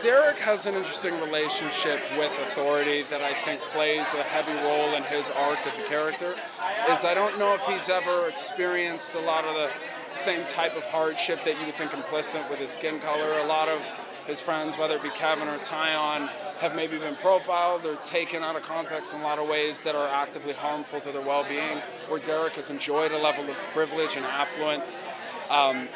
Derek has an interesting relationship with authority that I think plays a heavy role in his arc as a character. I don't know if he's ever experienced a lot of the same type of hardship that you would think implicit with his skin color. A lot of his friends, whether it be Kevin or Tyon, have maybe been profiled or taken out of context in a lot of ways that are actively harmful to their well-being, where Derek has enjoyed a level of privilege and affluence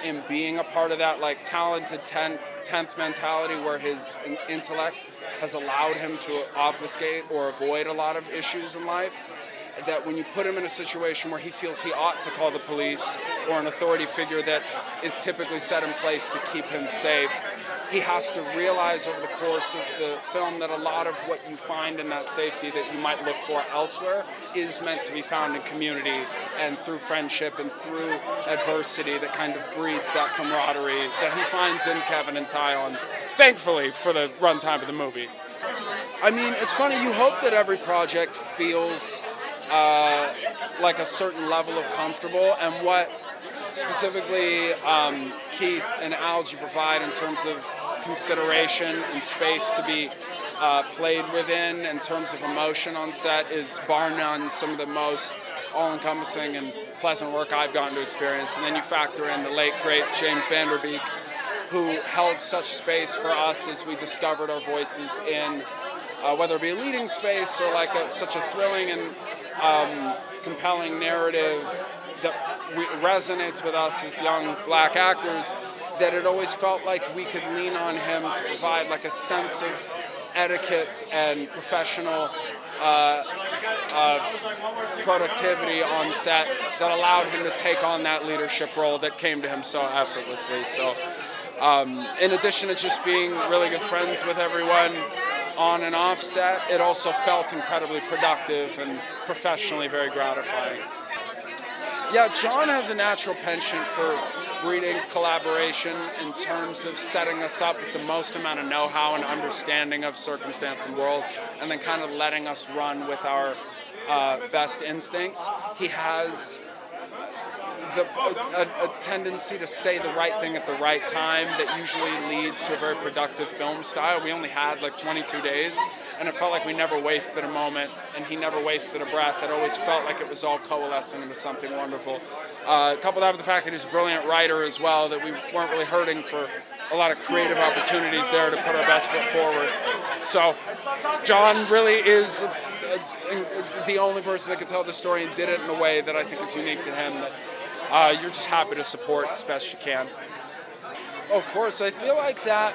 in being a part of that like talented 10th mentality, where his intellect has allowed him to obfuscate or avoid a lot of issues in life. That when you put him in a situation where he feels he ought to call the police or an authority figure that is typically set in place to keep him safe, he has to realize over the course of the film that a lot of what you find in that safety that you might look for elsewhere is meant to be found in community and through friendship and through adversity that kind of breeds that camaraderie that he finds in Kevin and Tyon, thankfully, for the runtime of the movie. I mean, it's funny, you hope that every project feels like a certain level of comfortable, and what specifically Keith and Algee provide in terms of consideration and space to be played within in terms of emotion on set is bar none some of the most all-encompassing and pleasant work I've gotten to experience. And then you factor in the late, great James Beek, who held such space for us as we discovered our voices in whether it be a leading space or like such a thrilling and compelling narrative that resonates with us as young black actors, that it always felt like we could lean on him to provide like a sense of etiquette and professional productivity on set that allowed him to take on that leadership role that came to him so effortlessly. So in addition to just being really good friends with everyone on and off set, it also felt incredibly productive and professionally very gratifying. Yeah, John has a natural penchant for breeding collaboration in terms of setting us up with the most amount of know-how and understanding of circumstance and world, and then kind of letting us run with our best instincts. He has a tendency to say the right thing at the right time that usually leads to a very productive film style. We only had like 22 days, and it felt like we never wasted a moment, and he never wasted a breath. It always felt like it was all coalescing into something wonderful. Coupled that with the fact that he's a brilliant writer as well, that we weren't really hurting for a lot of creative opportunities there to put our best foot forward. So John really is the only person that could tell the story and did it in a way that I think is unique to him, that you're just happy to support as best you can. Of course, I feel like that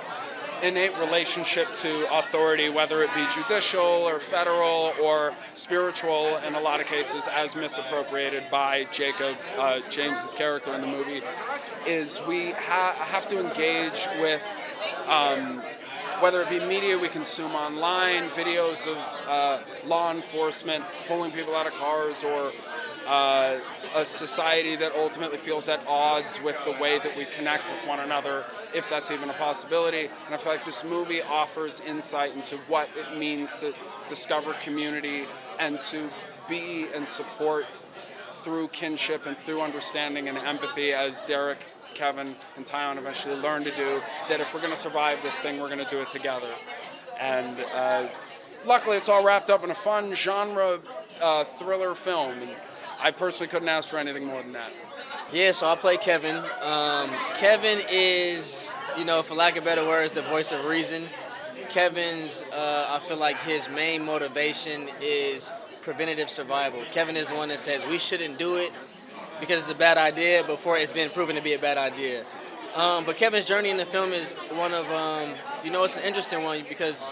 innate relationship to authority, whether it be judicial or federal or spiritual in a lot of cases, as misappropriated by Jacob, James's character in the movie, is we have to engage with whether it be media we consume online, videos of law enforcement pulling people out of cars, or a society that ultimately feels at odds with the way that we connect with one another, if that's even a possibility. And I feel like this movie offers insight into what it means to discover community and to be and support through kinship and through understanding and empathy, as Derek, Kevin, and Tyon eventually learn to do, that if we're going to survive this thing, we're going to do it together. And luckily it's all wrapped up in a fun genre thriller film. And I personally couldn't ask for anything more than that. Yeah, so I play Kevin. Kevin is, for lack of better words, the voice of reason. Kevin's, I feel like his main motivation is preventative survival. Kevin is the one that says we shouldn't do it because it's a bad idea before it's been proven to be a bad idea. But Kevin's journey in the film is one of, it's an interesting one, because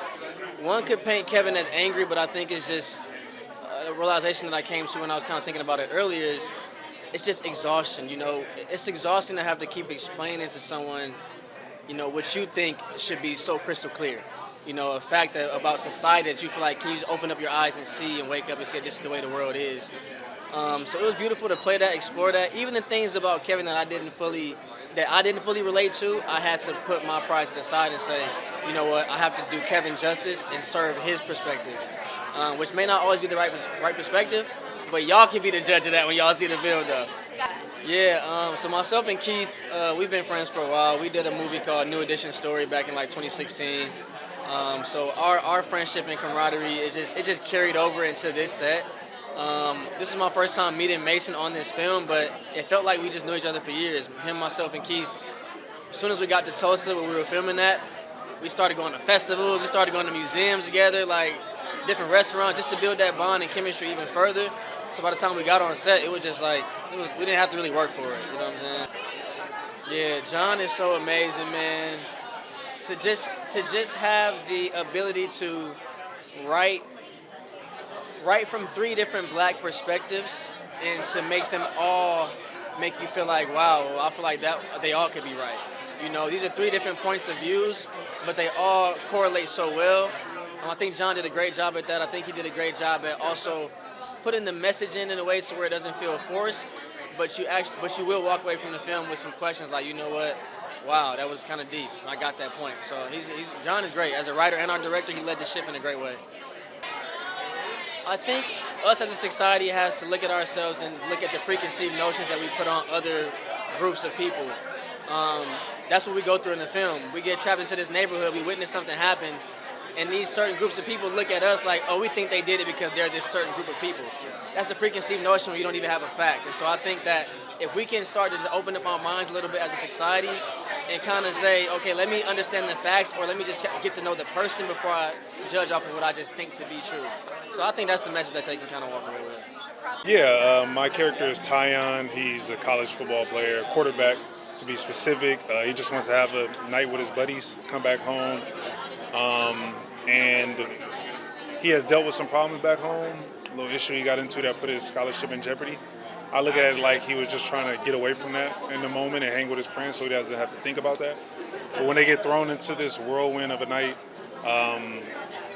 one could paint Kevin as angry, but I think it's just a realization that I came to when I was kind of thinking about it earlier is it's just exhaustion. It's exhausting to have to keep explaining to someone, what you think should be so crystal clear. A fact that about society that you feel like, can you just open up your eyes and see and wake up and say this is the way the world is. So it was beautiful to play that, explore that. Even the things about Kevin that I didn't fully relate to, I had to put my pride to the side and say, you know what, I have to do Kevin justice and serve his perspective. Which may not always be the right perspective, but y'all can be the judge of that when y'all see the film, though. Yeah, so myself and Keith, we've been friends for a while. We did a movie called New Edition Story back in like 2016. So our friendship and camaraderie it just carried over into this set. This is my first time meeting Mason on this film, but it felt like we just knew each other for years. Him, myself, and Keith. As soon as we got to Tulsa, where we were filming that, we started going to festivals. We started going to museums together, like different restaurants, just to build that bond and chemistry even further. So by the time we got on set, it was just like we didn't have to really work for it. You know what I'm saying? Yeah, John is so amazing, man. To just have the ability to write from three different black perspectives and to make them all make you feel like, wow, I feel like that they all could be right. You know, these are three different points of views, but they all correlate so well. I think John did a great job at that. I think he did a great job at also putting the message in a way so where it doesn't feel forced, but you will walk away from the film with some questions like, you know what, wow, that was kind of deep. I got that point. So John is great. As a writer and our director, he led the ship in a great way. I think us as a society has to look at ourselves and look at the preconceived notions that we put on other groups of people. That's what we go through in the film. We get trapped into this neighborhood, we witness something happen, and these certain groups of people look at us like, oh, we think they did it because they're this certain group of people. That's a preconceived notion where you don't even have a fact. And so I think that if we can start to just open up our minds a little bit as a society and kind of say, okay, let me understand the facts, or let me just get to know the person before I judge off of what I just think to be true. So I think that's the message that they can kind of walk away with. Yeah, my character is Tyon. He's a college football player, quarterback to be specific. He just wants to have a night with his buddies, come back home. And he has dealt with some problems back home, a little issue he got into that put his scholarship in jeopardy. I look at it like he was just trying to get away from that in the moment and hang with his friends so he doesn't have to think about that. But when they get thrown into this whirlwind of a night,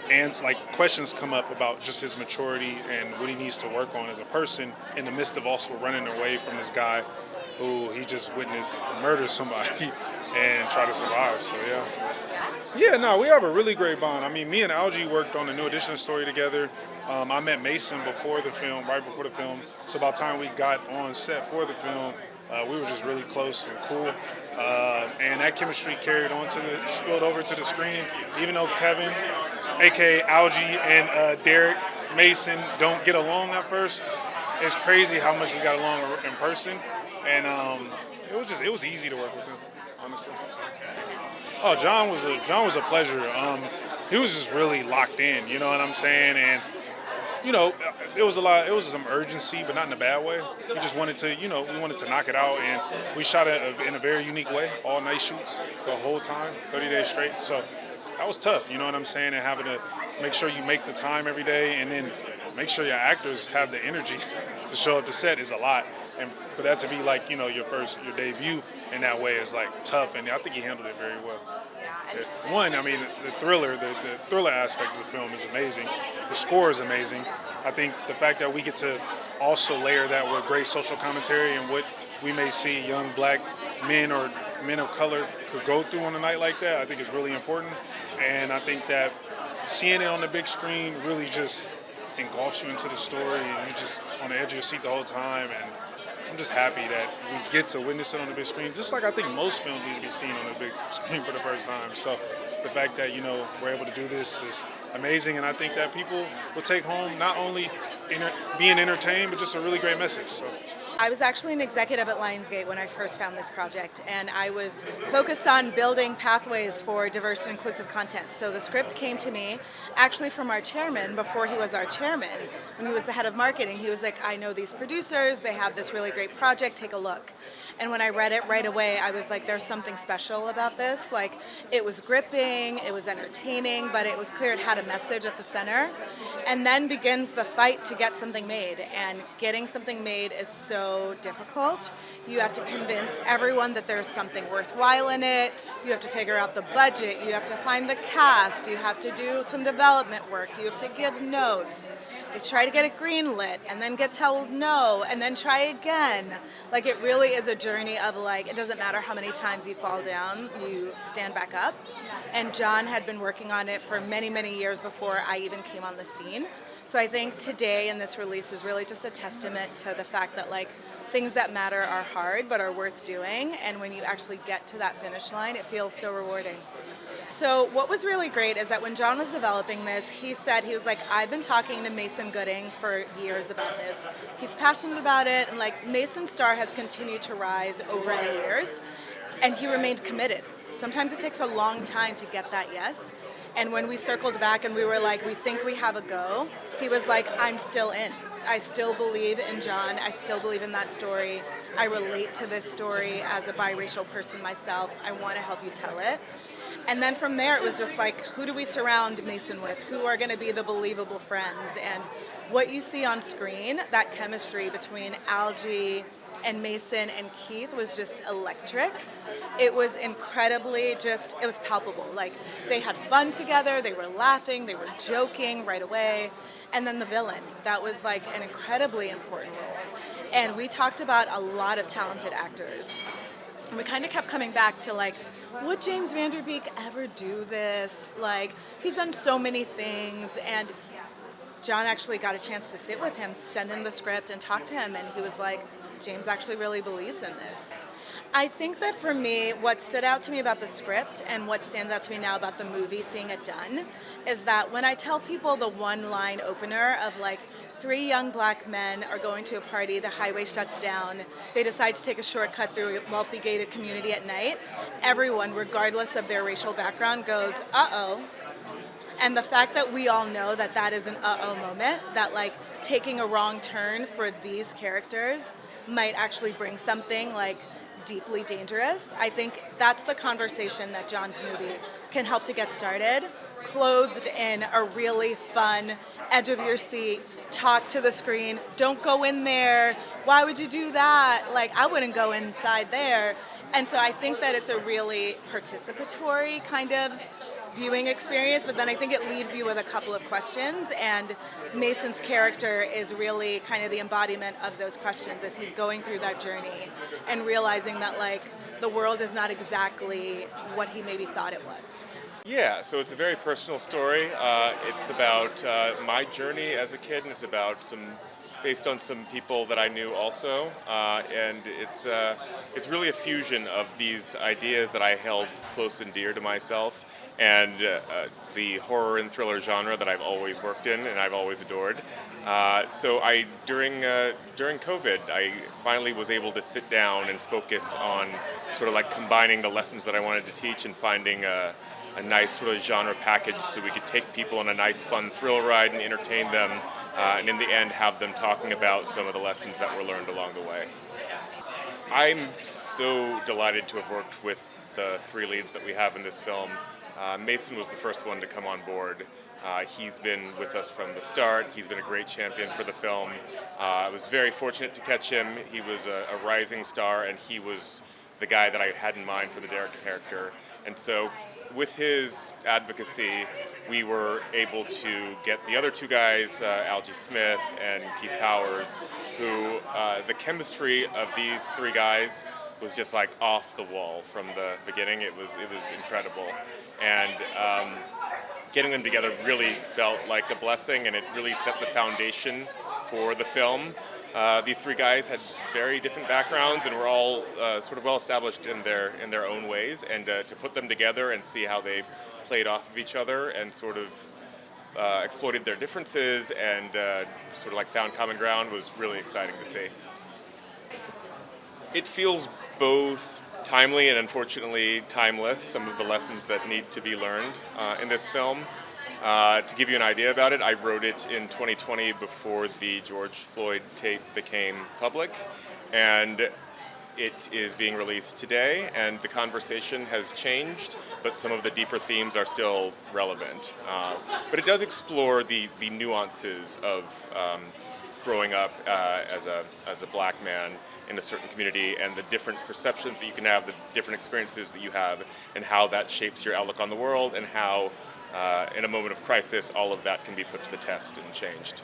and like questions come up about just his maturity and what he needs to work on as a person in the midst of also running away from this guy who he just witnessed murder somebody and try to survive. So yeah. Yeah, no, we have a really great bond. I mean, me and Algee worked on the New Edition story together. I met Mason before the film, right before the film. So by the time we got on set for the film, we were just really close and cool. And that chemistry carried on spilled over to the screen. Even though Kevin, aka Algee, and Derek Mason don't get along at first, it's crazy how much we got along in person. And it was easy to work with him, honestly. Oh, John was a pleasure. He was just really locked in, you know what I'm saying? And you know, it was some urgency, but not in a bad way. We just wanted to, we wanted to knock it out, and we shot it in a very unique way, all night shoots the whole time, 30 days straight. So that was tough, you know what I'm saying? And having to make sure you make the time every day, and then make sure your actors have the energy to show up to set is a lot. And for that to be like, your debut in that way is like tough, and I think he handled it very well. One, I mean, the thriller aspect of the film is amazing. The score is amazing. I think the fact that we get to also layer that with great social commentary and what we may see young black men or men of color could go through on a night like that, I think is really important. And I think that seeing it on the big screen really just engulfs you into the story, and you're just on the edge of your seat the whole time. And I'm just happy that we get to witness it on the big screen, just like I think most films need to be seen on the big screen for the first time. So the fact that, we're able to do this is amazing, and I think that people will take home not only being entertained, but just a really great message. So. I was actually an executive at Lionsgate when I first found this project, and I was focused on building pathways for diverse and inclusive content. So the script came to me actually from our chairman before he was our chairman. When he was the head of marketing, he was like, I know these producers, they have this really great project, take a look. And when I read it right away, I was like, there's something special about this. Like, it was gripping, it was entertaining, but it was clear it had a message at the center. And then begins the fight to get something made. And getting something made is so difficult. You have to convince everyone that there's something worthwhile in it. You have to figure out the budget. You have to find the cast. You have to do some development work. You have to give notes. You try to get it greenlit and then get told no and then try again. Like, it really is a journey of it doesn't matter how many times you fall down, you stand back up. And John had been working on it for many, many years before I even came on the scene. So I think today in this release is really just a testament to the fact that like things that matter are hard but are worth doing, and when you actually get to that finish line, it feels so rewarding. So what was really great is that when John was developing this, he said, he was like, I've been talking to Mason Gooding for years about this. He's passionate about it, and like Mason's star has continued to rise over the years, and he remained committed. Sometimes it takes a long time to get that yes. And when we circled back and we were like, we think we have a go, he was like, I'm still in. I still believe in John. I still believe in that story. I relate to this story as a biracial person myself. I want to help you tell it. And then from there, it was just like, who do we surround Mason with? Who are going to be the believable friends? And what you see on screen, that chemistry between Algee and Mason and Keith was just electric. It was incredibly it was palpable. Like, they had fun together, they were laughing, they were joking right away. And then the villain, that was like an incredibly important role. And we talked about a lot of talented actors. And we kind of kept coming back to like, would James Van Der Beek ever do this? Like, he's done so many things, and John actually got a chance to sit with him, send him the script, and talk to him, and he was like, James actually really believes in this. I think that for me, what stood out to me about the script and what stands out to me now about the movie, seeing it done, is that when I tell people the one-line opener of like, 3 young black men are going to a party, the highway shuts down, they decide to take a shortcut through a multi-gated community at night, everyone, regardless of their racial background, goes, uh-oh. And the fact that we all know that that is an uh-oh moment, that like taking a wrong turn for these characters might actually bring something like deeply dangerous, I think that's the conversation that John's movie can help to get started, clothed in a really fun, edge of your seat, talk to the screen, don't go in there, why would you do that? Like, I wouldn't go inside there. And so I think that it's a really participatory kind of viewing experience, but then I think it leaves you with a couple of questions, and Mason's character is really kind of the embodiment of those questions as he's going through that journey and realizing that like the world is not exactly what he maybe thought it was. Yeah, so it's a very personal story. It's about my journey as a kid, and it's about based on some people that I knew also, and it's really a fusion of these ideas that I held close and dear to myself, and the horror and thriller genre that I've always worked in and I've always adored. So during COVID, I finally was able to sit down and focus on sort of like combining the lessons that I wanted to teach and finding a nice sort of genre package so we could take people on a nice fun thrill ride and entertain them, and in the end have them talking about some of the lessons that were learned along the way. I'm so delighted to have worked with the 3 leads that we have in this film. Mason was the first one to come on board. He's been with us from the start. He's been a great champion for the film. I was very fortunate to catch him. He was a rising star, and he was the guy that I had in mind for the Derek character. And so with his advocacy, we were able to get the other 2 guys, Algee Smith and Keith Powers, who the chemistry of these 3 guys was just like off the wall from the beginning. It was incredible. And getting them together really felt like a blessing, and it really set the foundation for the film. These 3 guys had very different backgrounds and were all sort of well established in their own ways, and to put them together and see how they played off of each other and sort of exploited their differences and sort of like found common ground was really exciting to see. It feels both timely and unfortunately timeless, some of the lessons that need to be learned in this film. To give you an idea about it, I wrote it in 2020 before the George Floyd tape became public, and it is being released today, and the conversation has changed, but some of the deeper themes are still relevant. But it does explore the nuances of growing up as a black man in a certain community, and the different perceptions that you can have, the different experiences that you have, and how that shapes your outlook on the world, and how in a moment of crisis all of that can be put to the test and changed.